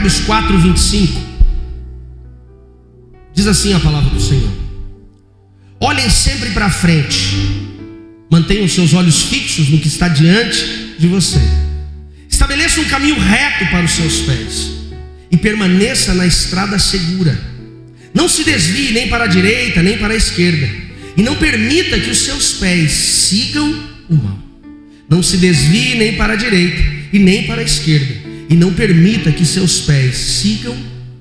Provérbios 4, 25. Diz assim a palavra do Senhor: olhem sempre para frente, mantenham seus olhos fixos no que está diante de você. Estabeleça um caminho reto para os seus pés e permaneça na estrada segura. Não se desvie nem para a direita nem para a esquerda, e não permita que os seus pés sigam o mal. Não se desvie nem para a direita e nem para a esquerda, e não permita que seus pés sigam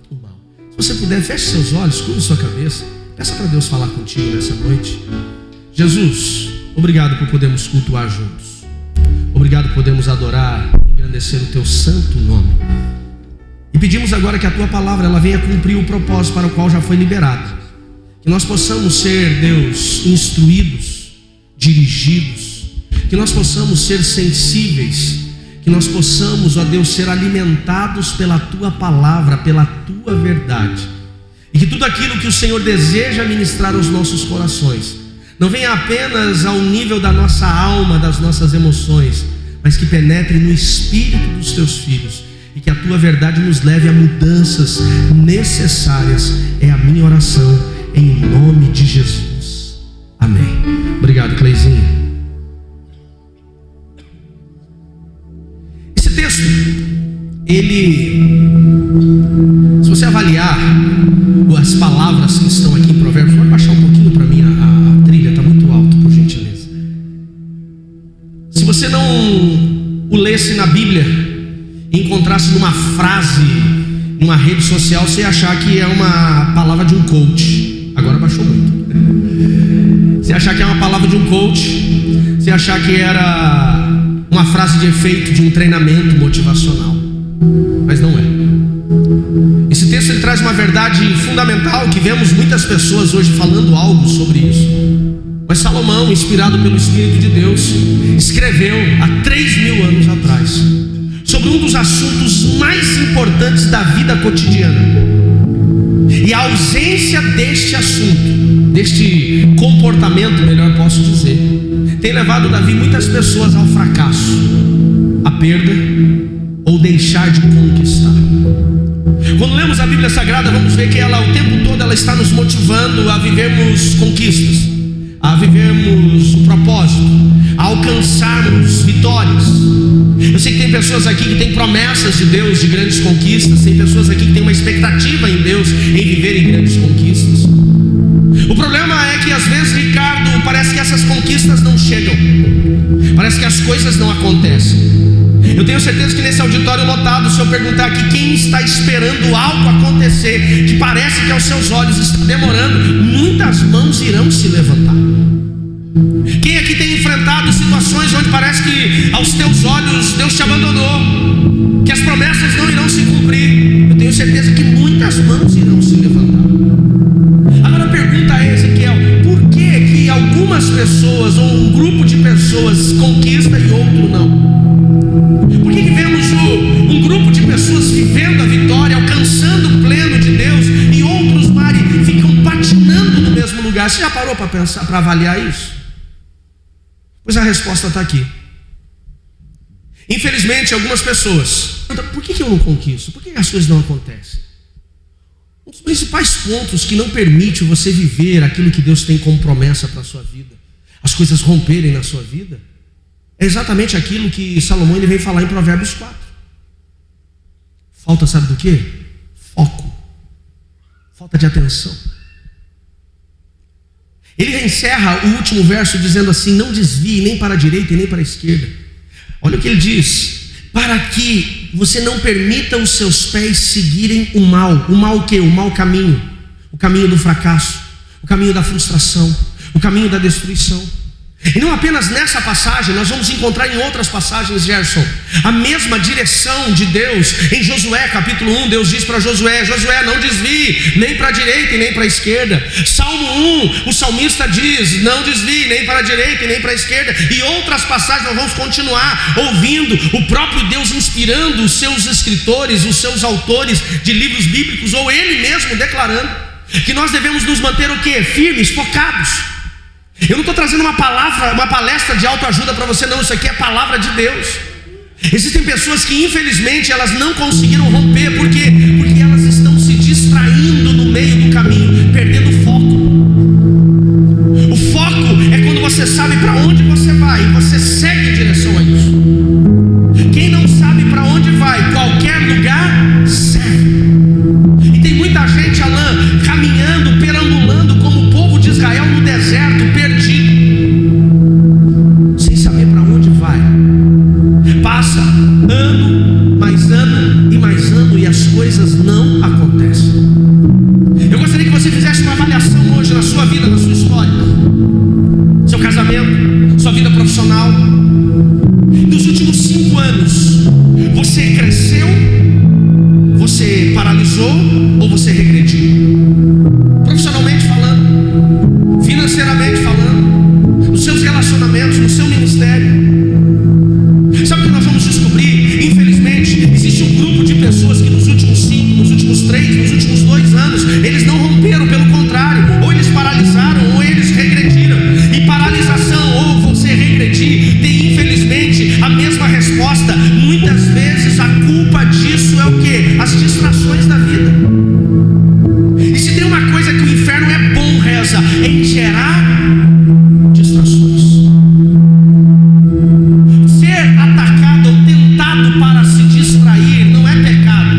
o mal. Se você puder, feche seus olhos, curva sua cabeça, peça para Deus falar contigo nessa noite. Jesus, obrigado por podermos cultuar juntos. Obrigado por podermos adorar, engrandecer o teu santo nome. E pedimos agora que a tua palavra ela venha cumprir o propósito para o qual já foi liberada. Que nós possamos ser, Deus, instruídos, dirigidos. Que nós possamos ser sensíveis. Que nós possamos, ó Deus, ser alimentados pela tua palavra, pela tua verdade. E que tudo aquilo que o Senhor deseja ministrar aos nossos corações não venha apenas ao nível da nossa alma, das nossas emoções, mas que penetre no espírito dos teus filhos. E que a tua verdade nos leve a mudanças necessárias. É a minha oração, em nome de Jesus. Amém. Obrigado, Cleizinho. Esse texto, se você avaliar as palavras que estão aqui em Provérbios, pode baixar um pouquinho para mim a trilha, está muito alto, por gentileza. Se você não o lesse na Bíblia, encontrasse numa frase, numa rede social, você ia achar que é uma palavra de um coach. Agora baixou muito. Você ia achar que é uma palavra de um coach, você ia achar que era uma frase de efeito de um treinamento motivacional. Mas não é. Esse texto ele traz uma verdade fundamental que vemos muitas pessoas hoje falando algo sobre isso. Mas Salomão, inspirado pelo Espírito de Deus, escreveu há 3.000 anos atrás sobre um dos assuntos mais importantes da vida cotidiana. E a ausência deste assunto, deste comportamento, melhor posso dizer, tem levado Davi muitas pessoas ao fracasso, à perda ou deixar de conquistar. Quando lemos a Bíblia Sagrada, vamos ver que ela o tempo todo ela está nos motivando a vivermos conquistas, a vivermos o propósito, a alcançarmos vitórias. Eu sei que tem pessoas aqui que têm promessas de Deus de grandes conquistas, tem pessoas aqui que têm uma expectativa em Deus em viver em grandes conquistas. O problema é que às vezes, Ricardo, parece que essas conquistas não chegam, parece que as coisas não acontecem. Eu tenho certeza que nesse auditório lotado, se eu perguntar aqui quem está esperando algo acontecer, que parece que aos seus olhos está demorando, muitas mãos irão se levantar. Quem aqui tem enfrentado situações onde parece que aos teus olhos Deus te abandonou, que as promessas não irão se cumprir? Eu tenho certeza que muitas mãos irão se levantar. Agora a pergunta é, Ezequiel, por que algumas pessoas ou um grupo de pessoas conquista e outro não? Por que vemos um grupo de pessoas vivendo a vitória, alcançando o pleno de Deus, e outros, Mari, ficam patinando no mesmo lugar? Você já parou para pensar, para avaliar isso? Pois a resposta está aqui. Infelizmente, algumas pessoas perguntam: por que eu não conquisto? Por que as coisas não acontecem? Um dos principais pontos que não permite você viver aquilo que Deus tem como promessa para a sua vida, as coisas romperem na sua vida, é exatamente aquilo que Salomão ele vem falar em Provérbios 4. Falta, sabe do quê? Foco. Falta de atenção. Ele encerra o último verso dizendo assim: não desvie nem para a direita e nem para a esquerda. Olha o que ele diz: para que você não permita os seus pés seguirem o mal. O mal o quê? O mau caminho. O caminho do fracasso, o caminho da frustração, o caminho da destruição. E não apenas nessa passagem, nós vamos encontrar em outras passagens, Gerson, a mesma direção de Deus. Em Josué capítulo 1, Deus diz para Josué: Josué, não desvie nem para a direita e nem para a esquerda. Salmo 1, o salmista diz: não desvie nem para a direita e nem para a esquerda. E outras passagens nós vamos continuar ouvindo o próprio Deus inspirando os seus escritores, os seus autores de livros bíblicos, ou ele mesmo declarando que nós devemos nos manter o quê? Firmes, focados. Eu não estou trazendo uma palavra, uma palestra de autoajuda para você, não. Isso aqui é a palavra de Deus. Existem pessoas que infelizmente elas não conseguiram romper, porque elas estão se distraindo no meio do caminho, perdendo o foco. O foco é quando você sabe para onde você vai e você segue em direção a isso. Quem não sabe para onde vai, qualquer lugar serve. E tem muita gente, Alain, caminhando, perambulando como o povo de Israel no deserto, perdido, sem saber para onde vai. Passa ano, mais ano e mais ano e as coisas não acontecem. Eu gostaria que você fizesse uma avaliação hoje na sua vida, na sua história, seu casamento, sua vida profissional. Nos últimos 5 anos, você cresceu, você paralisou ou você regrediu? Profissionalmente falando, financeiramente falando, nos seus relacionamentos, no seu ministério. Sabe o que nós vamos descobrir? Infelizmente, existe um grupo de pessoas que nos últimos 5, nos últimos 3, nos últimos 2 anos, eles não romperam, pelo contrário, ou eles paralisaram, ou eles regrediram. E paralisação ou você regredir tem infelizmente a mesma resposta. Muitas vezes a culpa disso é o quê? As distrações da vida. E se tem uma coisa que o inferno é bom, reza, é em gerar distrações. Ser atacado ou tentado para se distrair não é pecado.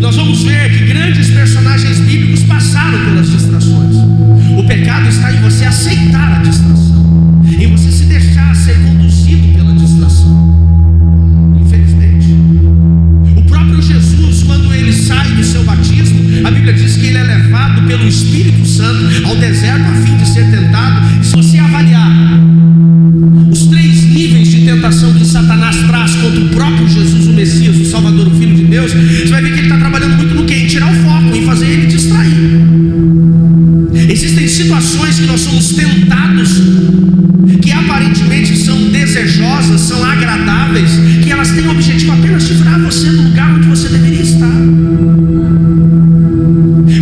Nós vamos ver que grandes personagens bíblicos passaram pelas distrações. O pecado está em você aceitar a distração, em você se deixar ser conduzido pela distração. Infelizmente, o próprio Jesus, quando ele sai do seu batismo, a Bíblia diz que ele é levado pelo Espírito Santo ao deserto a fim de ser tentado. E se você avaliar os 3 níveis de tentação que Satanás traz contra o próprio Jesus, o Messias, o Salvador, o Filho de Deus, você vai ver que ele está trabalhando muito no quê? Em tirar o foco, em fazer ele distrair. Existem situações que nós somos tentados, que aparentemente são desejosas, são agradáveis, que elas têm o objetivo apenas de tirar você do lugar onde você deveria estar.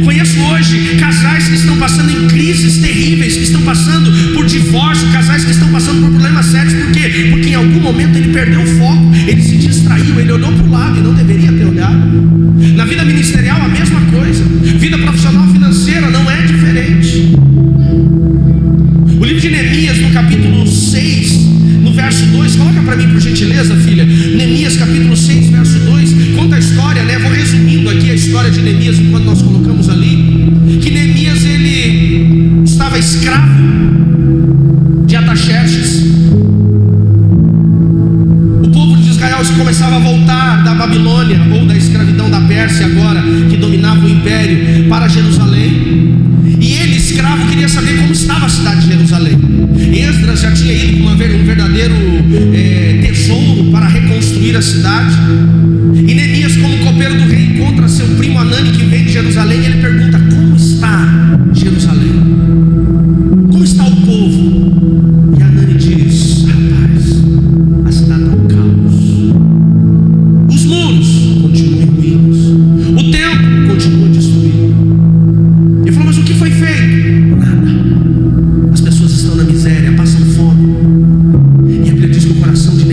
Conheço hoje casais que estão passando em crises terríveis, que estão passando por divórcio, casais que estão passando por problemas sérios. Por quê? Porque em algum momento ele perdeu o foco, ele se distraiu, ele olhou para o lado e não deveria ter olhado. Na vida ministerial a mesma coisa, vida profissional, financeira não é diferente. O livro de Neemias, no capítulo 6, no verso 2, coloca para mim por gentileza, filha. Neemias capítulo 6, verso 2, conta a história, né? Vou resumindo aqui a história de Neemias enquanto nós colocamos ali. Que Neemias, ele estava escravo de Artaxerxes. O povo de Israel começava a voltar da Babilônia ou da escravidão da Pérsia, agora que dominava o império, para Jerusalém. E ele, escravo, queria saber como estava a cidade de Jerusalém. Esdras já tinha ido com um verdadeiro tesouro para reconstruir a cidade. E Neemias, como copeiro do rei, encontra seu primo Hanani, que vem de Jerusalém, e ele pergunta: como está Jerusalém? Como está o povo? E Hanani diz: rapaz, a cidade está um caos. Os muros continuam em ruínas, o templo continua destruído. Ele falou: mas o que foi feito? Nada. As pessoas estão na miséria, passam fome. E a Bíblia diz que o coração de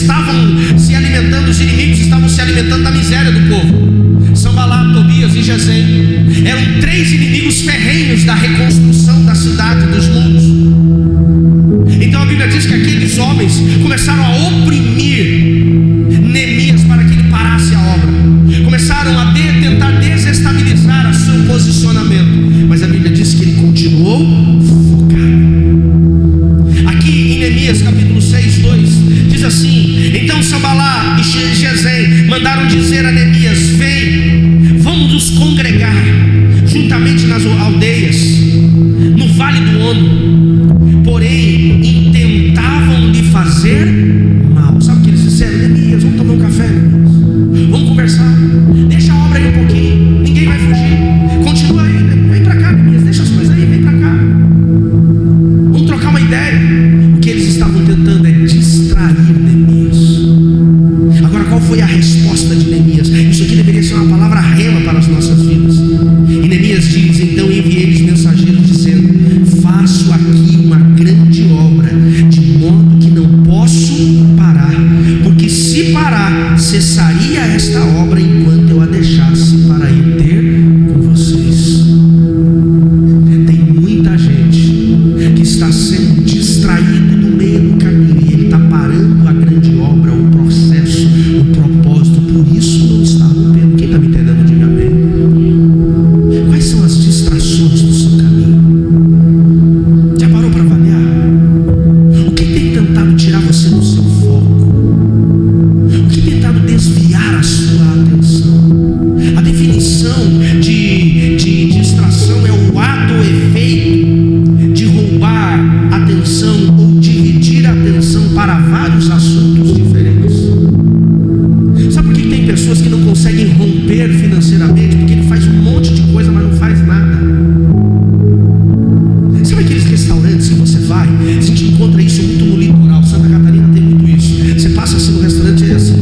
estavam se alimentando, os inimigos estavam se alimentando da miséria do povo. Sanbalat, Tobias e Gesem eram 3 inimigos ferrenhos da reconstrução da cidade, dos muros. Então a Bíblia diz que aqueles homens começaram a oprimir Neemias para que ele parasse a obra. Começaram a tentar desestabilizar o seu posicionamento. Mas a Bíblia diz que ele continuou focado. Aqui em Neemias capítulo 6:2 diz assim: então Sanbalat e Gesem mandaram dizer a Neemias: vem, vamos nos congregar juntamente nas aldeias, no vale do Ono. Porém, intentavam lhe fazer mal. Sabe o que eles disseram? Neemias, vamos tomar um café, Neemias. Vamos conversar. Deixa a obra aí um pouquinho. Ninguém vai fugir. Continua aí, né? Vem pra cá, Neemias. Deixa as coisas aí, vem pra cá. Vamos trocar uma ideia. O que eles estavam tentando é distrair Neemias. Agora, qual foi a resposta de Neemias? Isso aqui deveria ser uma palavra rema para as nossas vidas. E Neemias diz: então enviei-lhes mensageiros dizendo: faço aqui uma grande obra, de modo que não posso parar, porque se parar, cessaria esta obra enquanto eu a deixasse para ir ter com vocês. Tem muita gente que está sendo distraído no meio do caminho, e ele está parando a grande obra, o processo, o propósito. Por isso não está rompendo. Quem está me entendendo, diga amém. Quais são as distrações do seu caminho? Já parou para avaliar? O que tem tentado tirar você do seu foco? O que tem tentado desviar a sua atenção? A definição de distração é o ato ou efeito de roubar atenção ou dividir a atenção para vários assuntos diferentes. Sabe por que tem pessoas que não conseguem romper financeiramente? Porque ele faz um monte de coisa, mas não faz nada. Sabe aqueles restaurantes que você vai? A gente encontra isso muito no litoral. Santa Catarina tem muito isso. Você passa assim no restaurante e é assim: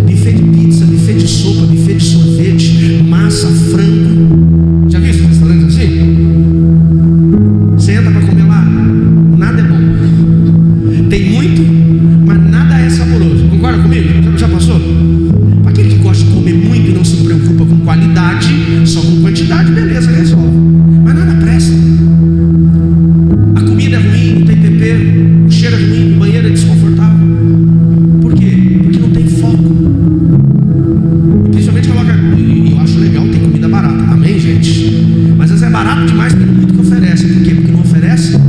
buffet de pizza, buffet de sopa, buffet de sorvete, massa, frango. Já viu esses restaurantes assim? Você entra para comer lá, nada é bom. Tem muito, mas nada é saboroso. Concorda comigo? Já passou? Para aquele que gosta de comer muito e não se preocupa com qualidade, só com quantidade, beleza, resolve. Mas nada presta. A comida é ruim, não tem tempero, o cheiro é ruim, o banheiro é desconfortável. Por quê? Porque não tem foco. E principalmente coloca, e eu acho legal, tem comida barata. Amém, gente? Mas às vezes é barato demais pelo muito que oferece. Por quê? Porque não oferece nada.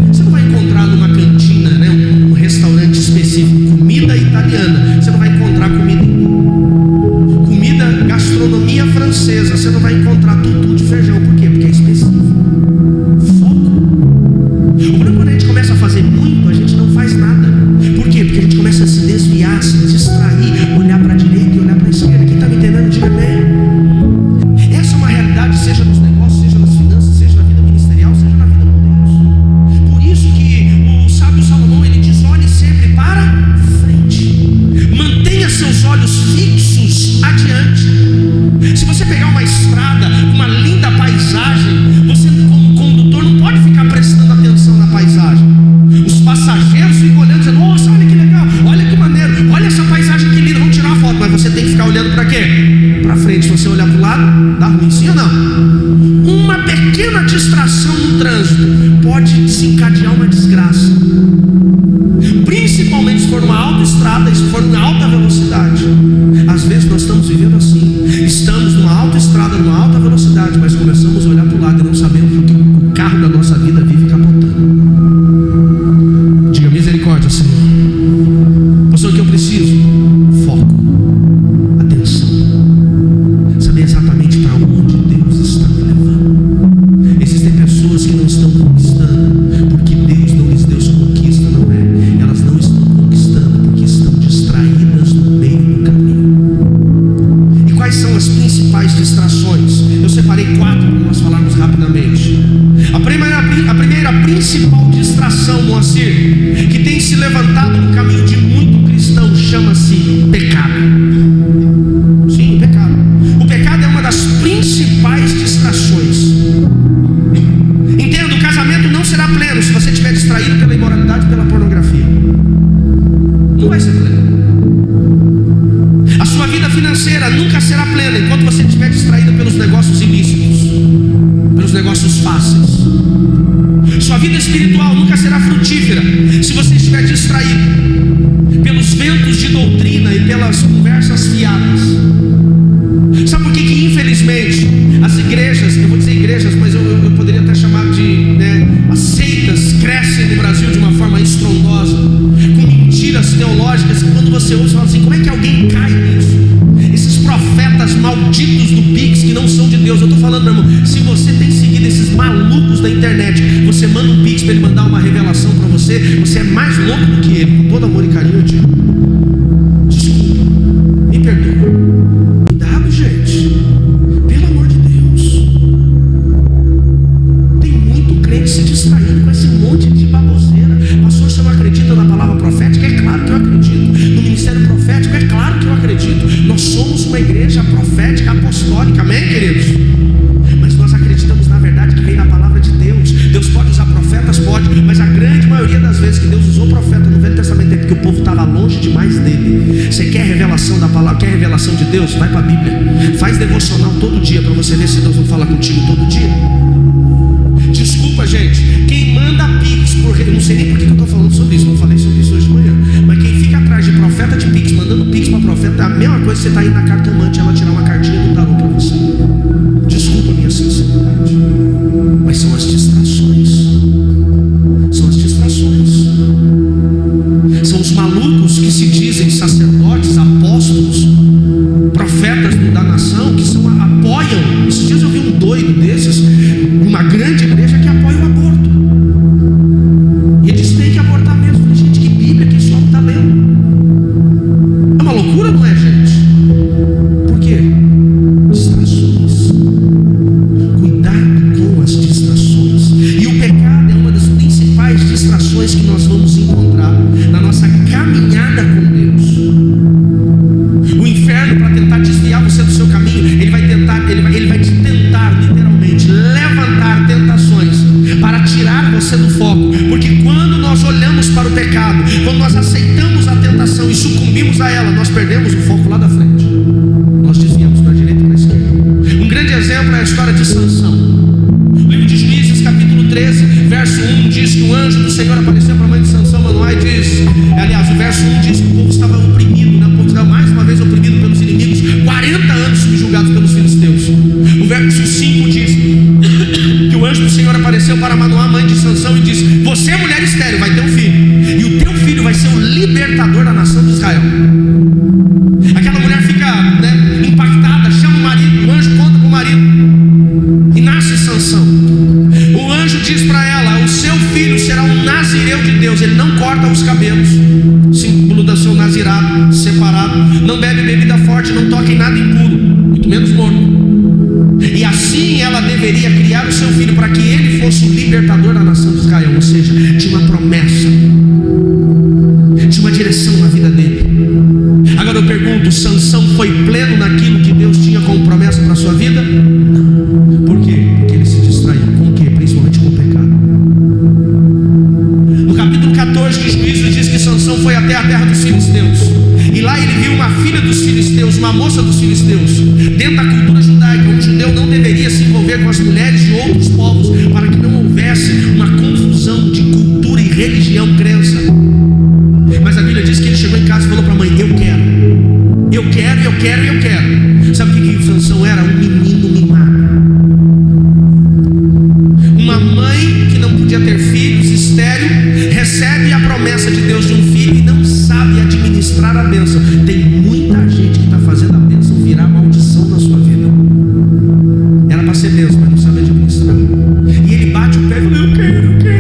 Você não vai encontrar numa cantina, né, um restaurante específico, comida italiana. Você não vai encontrar comida hindu. Comida, gastronomia francesa. Você não vai encontrar tutu de feijão. Por quê? Porque é específico. Foco. O problema é quando a gente começa a fazer muito, a gente não faz nada. Por quê? Porque a gente começa a se desviar, se distrair, olhar para a direita e olhar para a esquerda. Quem está me entendendo, diga amém. Essa é uma realidade, seja nos negócios, seja nas finanças, seja na vida ministerial, seja na vida com Deus. Por isso que o sábio Salomão, ele diz: olhe sempre para frente. Mantenha seus olhos fixos adiante. Se você pegar uma estrada, uma linda paisagem, você como condutor não pode ficar prestando atenção na paisagem. Os passageiros ficam olhando e dizendo: nossa, olha que legal, olha que maneiro, olha essa paisagem que linda, vamos tirar uma foto. Mas você tem que ficar olhando para quê? Para frente. Se você olhar para o lado, dá ruim, sim ou não? Uma pequena distração no trânsito pode desencadear uma desgraça. Principalmente se for numa autoestrada e se for em alta velocidade. Às vezes nós estamos vivendo assim. Estamos numa autoestrada, numa alta velocidade, mas começamos a olhar para o lado e não sabemos o que o carro da nossa vida vive capotando. Diga misericórdia, Senhor. Pastor, o que eu preciso? Foco, atenção, saber exatamente para onde Deus está me levando. Existem pessoas que não estão conquistando porque Deus não lhes deu conquista, não é? Elas não estão conquistando porque estão distraídas no meio do caminho. E quais são as principais distrações? Eu separei 4 para nós falarmos rapidamente. A primeira principal distração, Moacir, que tem se levantado no caminho de muito cristão, chama-se pecado. Sim, pecado. O pecado é uma das principais distrações. Entenda, o casamento não será pleno se você estiver distraído pela imoralidade e pela pornografia. vida espiritual nunca será frutífera se você estiver distraído pelos ventos de doutrina e pelas conversas fiadas. Sabe por que infelizmente as igrejas, eu vou dizer igrejas, mas eu poderia até chamar de as seitas, crescem no Brasil de uma forma estrondosa, com mentiras teológicas, que quando você ouve, você fala assim: como é que alguém cai nisso? Esses profetas malditos do Pix que não são de Deus. Eu estou falando, meu irmão, se você tem seguido esses malucos da internet, você manda um Pix para ele mandar uma revelação para você, você é mais louco do que ele. Com todo amor e carinho eu digo, desculpa, me perdoa. Cuidado, gente, pelo amor de Deus. Tem muito crente se distraindo com esse monte de baboseira. Pastor, você não acredita na palavra profética? É claro que eu acredito. No ministério profético? É claro que eu acredito. Nós somos uma igreja profética, apostólica, amém, queridos? Mas nós acreditamos na verdade que vem da palavra de Deus. Deus pode usar profetas? Pode, mas a grande maioria das vezes que Deus usou profeta no Velho Testamento é porque o povo estava longe demais dele. Você quer revelação da palavra, quer revelação de Deus? Vai para a Bíblia, faz devocional todo dia para você ver se Deus não fala contigo todo dia. Desculpa, gente, quem manda Pix, porque eu não sei nem por que eu estou falando sobre isso, não falei sobre isso hoje de manhã, mas quem fica atrás de profeta de Pix, mandando Pix para profeta, é a mesma coisa que você está indo na cartomante e ela tirar uma cartinha do tarô para você. Desculpa a minha sinceridade, mas são as distrações. São as distrações. São os malucos que se dizem sacerdotes, apóstolos, profetas da nação, que apoiam. Esses dias eu vi um doido desses, uma grande igreja que apoia o aborto. E ele diz: tem que abortar mesmo. Eu falei: gente, que Bíblia que esse homem está lendo? É uma loucura, não é, gente? Por quê? Distrações. Cuidado com as distrações. E o pecado é uma das principais distrações que nós vamos encontrar na nossa caminhada com Deus. O inferno, para tentar desviar você do seu caminho, ele vai te tentar literalmente levantar tentações para tirar você do foco. Porque quando nós olhamos para o pecado, quando nós aceitamos a tentação e sucumbimos a ela, nós perdemos o foco lá da frente. Nós desviamos para a direita e para a esquerda. Um grande exemplo é a história de Sansão. O livro de Juízes, capítulo 13, verso 1 diz que o anjo do Senhor apareceu para a mãe de Sansão, Manoá, e diz, aliás, o verso 1 diz que o povo estava oprimido, né? O povo estava mais uma vez oprimido pelos inimigos, 40 anos subjugados pelos filisteus. O verso 5 diz que o anjo do Senhor apareceu para Manoá, mãe de Sansão, e disse: você é mulher estéril, vai ter um filho, e o teu filho vai ser o libertador da nação de Israel. Aquela mulher fica impactada, chama o marido, o anjo conta para o marido, e nasce Sansão. O anjo diz para ela: o seu filho será um nazireu de Deus, ele não corta os cabelos, símbolo do seu nazirado, separado, não bebe bebida forte, não toca em nada impuro, muito menos morto. E assim ela deveria criar o seu filho para que ele fosse o libertador da nação de Israel. Ou seja, tinha uma promessa, tinha uma direção na vida dele. Agora eu pergunto: Sansão foi pleno naquilo que Deus tinha como promessa para a sua vida? Não. Por quê? Porque ele se distraiu. Com o quê? Principalmente com o pecado. No capítulo 14 de Juízes diz que Sansão foi até a terra dos filisteus, e lá ele viu uma filha dos filisteus, uma moça dos filisteus. Dentro da cultura judaica, um judeu não deveria se envolver com as mulheres de outros povos, para que não houvesse uma confusão de cultura e religião, crença. Mas a Bíblia diz que ele chegou em casa e falou para a mãe: eu quero. Sabe o que Sansão era? Um menino mimado. Uma mãe que não podia ter filhos, estéril, recebe a promessa de Deus de um filho e não sabe administrar a bênção. Tem muita gente que está fazendo a bênção virar maldição na sua vida. Era para ser bênção, mas não sabe administrar. E ele bate o pé e fala: eu quero.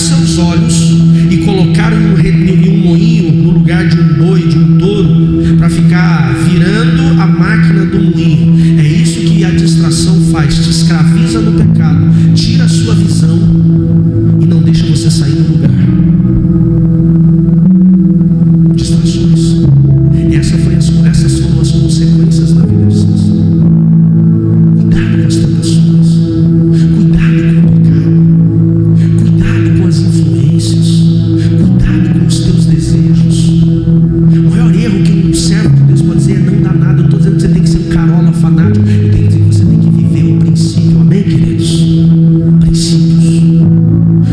seus olhos e colocaram em um moinho no lugar de um boi, de um touro, para ficar virando a máquina do moinho. É isso que a distração faz, te escraviza no pecado, tira a sua visão e não deixa você sair do lugar. Distrações. Essas foram as consequências da vida de Sansão. Cuidado com as tentações, cuidado com o pecado, cuidado com as influências, cuidado com os teus desejos. O maior erro que um servo de Deus pode dizer é não dá nada. Eu estou dizendo que você tem que ser um carola fanático. Eu tenho que dizer que você tem que viver o princípio. Amém, queridos? Princípios.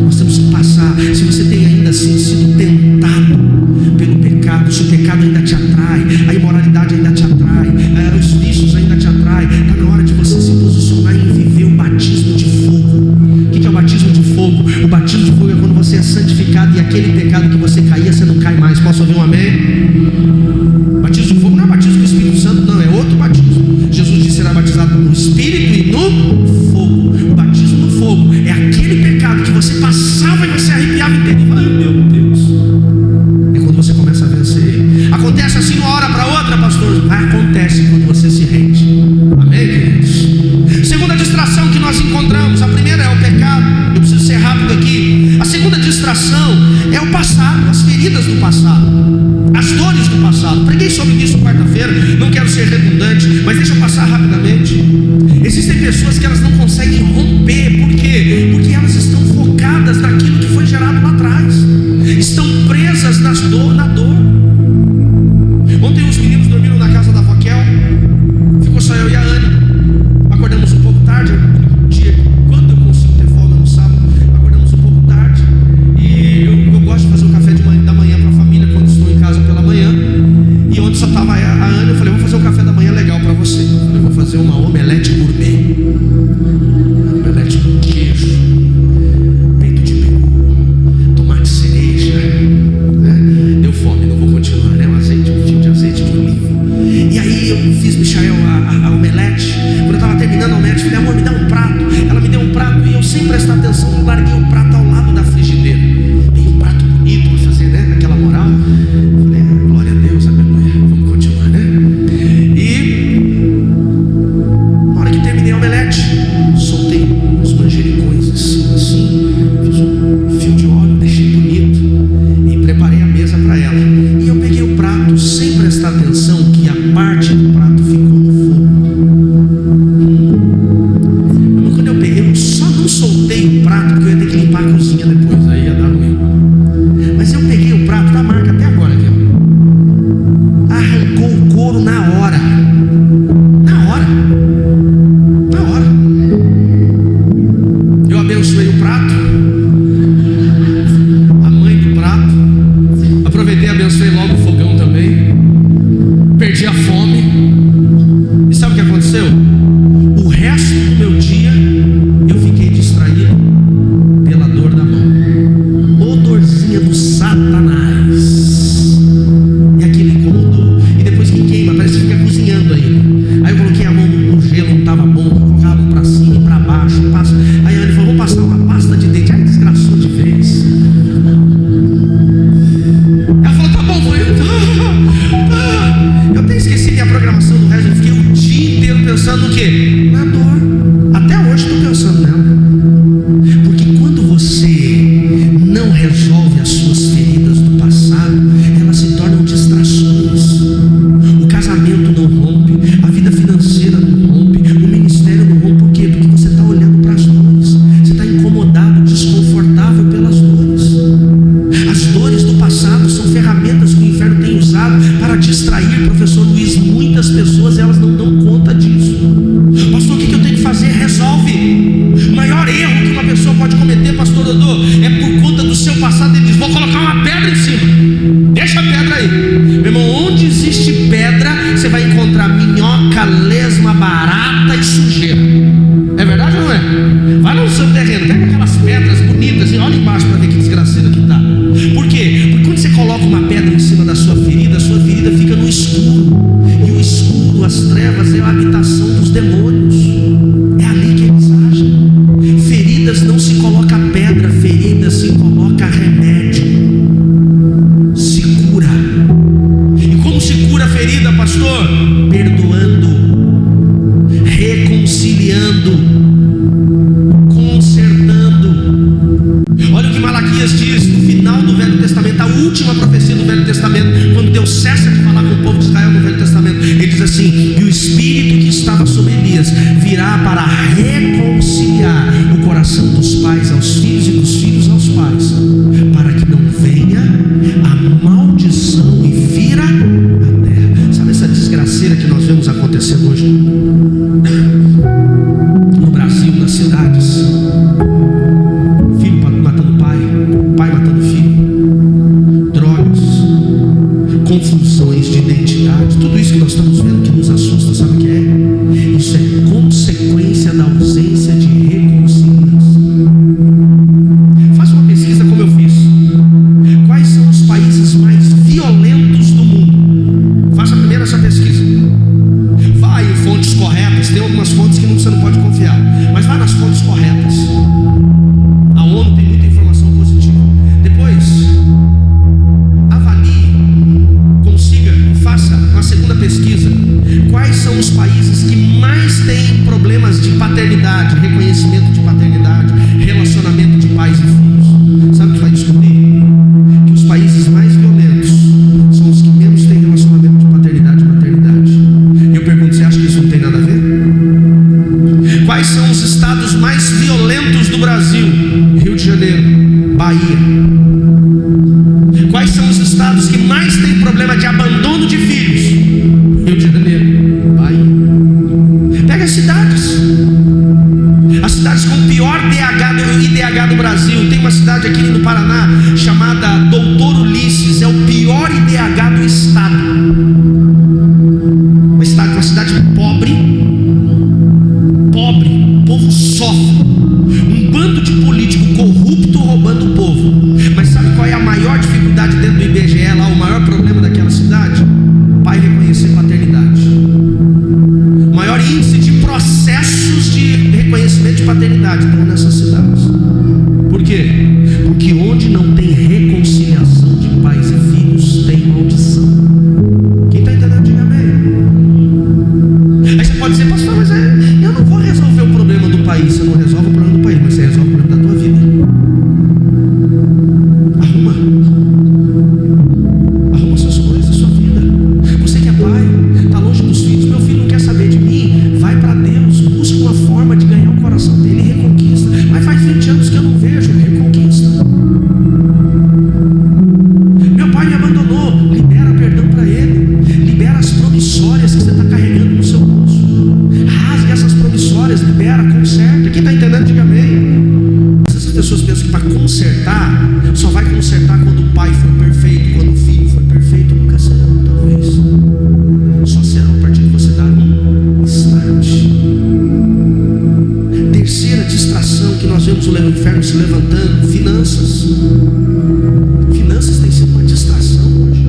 Nós temos que passar. Se você tem ainda assim sido tentado pelo pecado, se o pecado ainda te atrai, a imoralidade ainda te atrai, os vícios ainda te atrai, está na hora de você se posicionar em viver o batismo de fogo. O que é o batismo de fogo? O batismo de fogo é quando você é santificado e aquele pecado que você caía, você não cai mais. Posso ouvir um amém? Batismo de fogo não é batismo com o Espírito Santo, não, é outro batismo. Jesus disse: será batizado no Espírito e no fogo. O batismo no fogo é aquele pecado que você passava e você arrepiava inteiro e falava: ai meu Deus. É quando você começa a vencer. Acontece assim de uma hora para outra, pastor? Acontece quando você se rende. Amém, queridos? Segunda distração que nós encontramos. A primeira é o pecado. Eu preciso ser rápido aqui. A segunda distração é o passado, as feridas do passado, as dores do passado. Preguei sobre isso quarta-feira, não quero ser redundante, mas deixa eu passar rapidamente. Existem pessoas que elas não conseguem romper. Por quê? Porque elas estão focadas naquilo que foi gerado lá atrás, estão presas na dor. Ontem os meninos dormiram na casa da Raquel, ficou só eu e a Anne. Acordamos um pouco tarde, um dia, quando eu consigo ter folga no sábado, acordamos um pouco tarde. E eu gosto de fazer o café da manhã para a família quando estou em casa pela manhã. E ontem só estava a Anne. Eu falei: vou fazer um café da manhã legal para você. Eu vou fazer uma omelete gourmet, omelete com queijo, peito de peru, tomate cereja, né? Deu fome, não vou continuar, né? Um fio de azeite de oliva. E aí eu fiz, Michael, a omelete. Quando eu estava terminando a omelete, falei: amor, me dá um prato. Ela me deu um prato e eu, sem prestar atenção, eu larguei o prato ao lado da frigideira. Veio um prato bonito para fazer, né? Aquela moral. Falei: glória a Deus, aleluia. Vamos continuar, né? E na hora que terminei a omelete, soltei uns manjericões assim, fiz um fio de óleo, deixei bonito e preparei a mesa para ela. E eu peguei o prato sem prestar atenção que a parte do prato ficou no fogo. Quando eu peguei, eu só não soltei o prato porque eu ia ter que limpar a cozinha depois, aí ia dar ruim. Mas eu peguei o prato, tá a marca até agora aqui, ó. Arrancou o couro na hora. Eu abençoei o prato, a mãe do prato, aproveitei e abençoei logo o fogão também. Perdi a fome. E sabe o que aconteceu? O resto do meu dia eu fiquei distraído pela dor da mão. Ô dorzinha do Satanás. E aquilo incomodou. E depois que queima, parece que fica cozinhando ainda. Aí eu coloquei a mão no gelo, não estava bom. Eu colocava a mão para cima e para baixo. Aí a Anne falou: vou passar uma pasta de dente. Aí desgraçou de vez. Ela falou: tá bom, foi. Eu até esqueci minha programação do resto. Eu fiquei o dia inteiro pensando no quê? Na dor. Até hoje estou pensando nela. Porque quando você não resolve as suas feridas do passado, elas se tornam distrações. O casamento não rompe, a vida financeira não rompe, o ministério não rompe. Por quê? Porque você está olhando para as dores, você está incomodado, desconfortável pelas dores. As dores do passado são ferramentas que o inferno tem usado para distrair, professor Luiz, muitas pessoas, elas não dão conta disso. Pastor, o que eu tenho que fazer? Resolve. O maior erro que uma pessoa pode cometer, pastor Dodô, é por conta do seu passado. Ele diz: vou colocar uma pedra em cima. Deixa a pedra aí. Meu irmão, onde existe pedra, você vai encontrar minhoca, lesma, barata e sujeira. É verdade ou não é? Vai no seu terreno, pega aquelas pedras bonitas e olha embaixo para ver Malaquias diz, no final do Velho Testamento, a última profecia do Velho Testamento, quando Deus cessa de falar com o povo de Israel no Velho Testamento, ele diz assim: e o Espírito que estava sobre Elias virá para reconciliar o coração dos pais aos filhos e dos filhos aos pais, para que não venha a maldição e vira a terra. Sabe essa desgraceira que nós vemos acontecendo hoje no Brasil, nas cidades? Filho matando pai, pai matando filho, drogas, confusões de identidade, tudo isso que nós estamos vendo que nos assusta, sabe o que é? Isso é consequência da ausência de reconciliação. Faça uma pesquisa como eu fiz. Quais são os países mais violentos do mundo? Faça primeiro essa pesquisa. Vai em fontes corretas. Tem algumas fontes que você não pode confiar, mas vai nas fontes corretas. A ONU tem muita informação positiva. Depois, avalie, consiga e faça uma segunda pesquisa. Quais são os países que mais têm problemas de paternidade, reconhecimento de paternidade, relacionamento de pais e filhos? Sabe o que vai descobrir? Que os países mais violentos são os que menos têm relacionamento de paternidade e maternidade. E eu pergunto, você acha que isso não tem nada a ver? Quais são os estados mais violentos do Brasil? Rio de Janeiro, Bahia. Quais são os estados que mais têm problema de abandono de filhos? Rio de Janeiro, Bahia. Pega as cidades com o pior IDH do Brasil. Tem uma cidade aqui no Paraná chamada Doutor Ulisses, é o pior IDH do estado. Uma cidade pobre, o povo sofre. Um bando de político corrupto roubando o povo. Mas sabe qual é a maior dificuldade dentro do IBGE lá? O maior problema daquela cidade? Pai reconhecer paternidade. O maior índice de processos de reconhecimento de paternidade estão nessas cidades. Por quê? Porque onde não tem reconciliação de pais e filhos, tem maldição. Quem está entendendo, diga amém. Aí você pode dizer, pastor, mas eu não vou resolver o problema do país. Você não resolve o problema do país, mas você resolve o problema da tua vida. Arruma suas coisas, sua vida. Você que é pai, está longe dos filhos. Meu filho não quer saber de mim. Vai para Deus, busca uma forma de ganhar o coração dele e reconquista. Mas faz 20 anos que eu não vejo, reconquista. Meu pai me abandonou, libera perdão para ele. Libera as promissórias que você está carregando no seu bolso. Rasga essas promissórias, libera, conserta. Quem está entendendo, diga amém. Essas pessoas pensam que para consertar, só vai consertar quando o pai for perfeito, quando o filho for perfeito. Nunca serão, talvez. Só serão a partir de você dar um start. Terceira distração que nós vemos o inferno se levantando: finanças. Finanças tem sido uma distração hoje.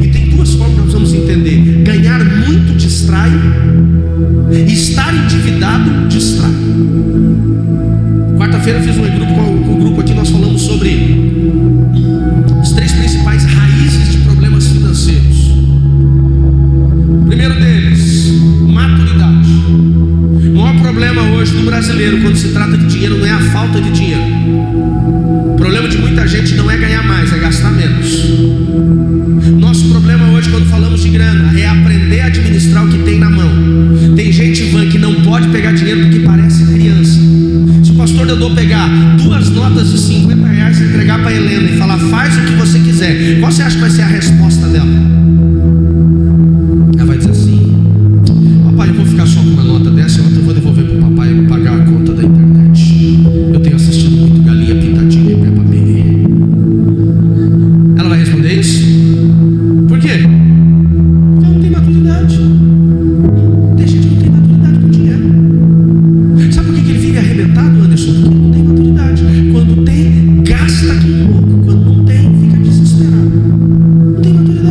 E tem duas formas que nós vamos entender: ganhar muito distrai, e estar endividado distrai. Quarta-feira eu fiz um grupo com o grupo aqui, nós falamos sobre as três principais raízes de problemas financeiros. O primeiro deles, maturidade. O maior problema hoje do brasileiro quando se trata de dinheiro não é a falta de dinheiro. O problema de muita gente não é ganhar mais, é gastar menos. Nosso problema hoje quando falamos de grana é aprender a administrar o que tem na mão. Tem gente vã que não pode pegar dinheiro porque parece criança. Se o pastor Dedô pegar 2 notas de R$50 e entregar para Helena e falar, faz o que você quiser, qual você acha que vai ser a resposta dela? Ela vai dizer assim: papai, eu vou ficar só com uma nota dessa, e outra eu vou devolver para o papai pagar a conta da internet. Eu tenho assistido muito Galinha Pintadinha e Peppa Pig. Ela vai responder isso? Por quê? Porque ela não tem maturidade. Tem gente que não tem maturidade com dinheiro. Sabe por que ele vive arrebentado, Anderson? Porque ele não tem maturidade. Quando tem, gasta que louco. Quando não tem, fica desesperado. Não tem maturidade.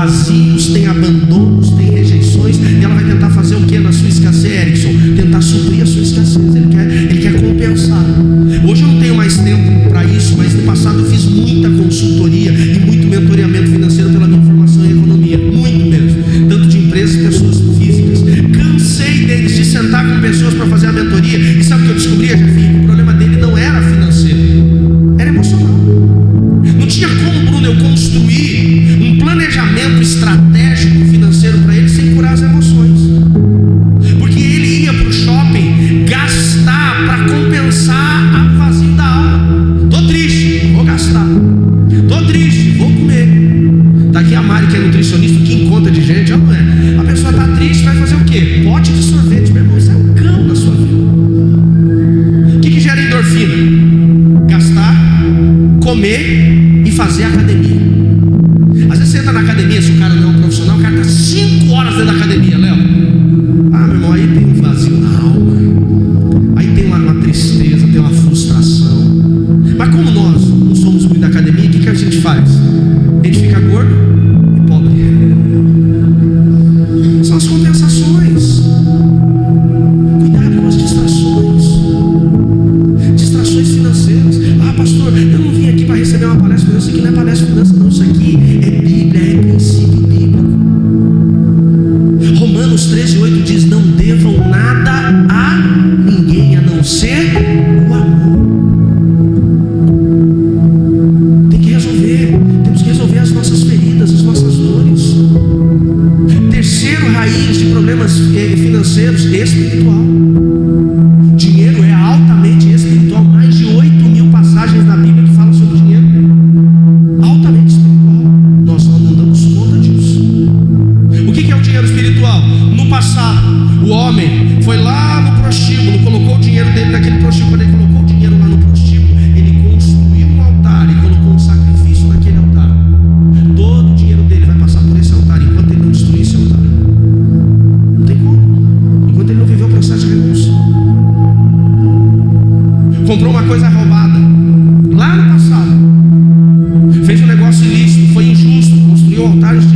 vazios, tem abandonos, tem rejeições, e ela vai tentar fazer o que na sua escassez, Erickson? Tentar suprir a sua escassez. Ele quer compensar. Hoje eu não tenho mais tempo para isso, mas no passado eu fiz muita consultoria e muito mentoreamento financeiro pela minha formação em economia, muito mesmo, tanto de empresas e pessoas físicas. Cansei deles de sentar com pessoas para fazer a mentoria, e sabe o que eu descobri, Jefinho? O problema dele não era financeiro, era emocional. Não tinha como, Bruno, eu construir um planejamento estratégico financeiro para ele sem curar as emoções. Porque ele ia para o shopping gastar para compensar o vazio da alma. Tô triste, vou gastar. Tô triste, vou comer. Tá aqui a Mari, que é nutricionista, que encontra de gente, ó, não é? A pessoa tá triste, vai fazer o quê? Pote de sorvete, meu irmão, isso é um cão na sua vida. O que gera endorfina? Gastar, comer e fazer academia. Às vezes você entra na academia, se o cara não é um profissional, o cara tá 5 horas dentro da academia, Léo. Ah, meu irmão, aí tem um vazio na alma, aí tem uma tristeza, tem uma frustração. Mas como nós não somos muito da academia, o que a gente faz? A gente fica gordo e pobre. São as compensações. Cuidado com as distrações. Distrações financeiras. Ah, pastor, eu não vim aqui para receber uma palestra financeira. Isso aqui não é palestra financeira, não. Isso aqui é Bíblia, é princípio bíblico. Romanos 13:8 diz: não devam nada a ninguém a não ser o amor. Tem que resolver. Temos que resolver as nossas feridas, as nossas dores. Terceiro raiz de problemas financeiros: espiritual. Dinheiro é altamente espiritual. Mais de 8.000 passagens na Bíblia que falam sobre dinheiro. Altamente espiritual. Nós só não damos conta disso. O que é o dinheiro espiritual? No passado, o homem foi lá no prostíbulo, colocou o dinheiro dele naquele prostíbulo. Quando ele colocou o dinheiro lá no prostíbulo, ele construiu um altar e colocou um sacrifício naquele altar. Todo o dinheiro dele vai passar por esse altar enquanto ele não destruir esse altar. Não tem como. Enquanto ele não viveu o processo de renúncia. Comprou uma coisa roubada lá no passado. Fez um negócio ilícito, foi injusto, construiu um altar de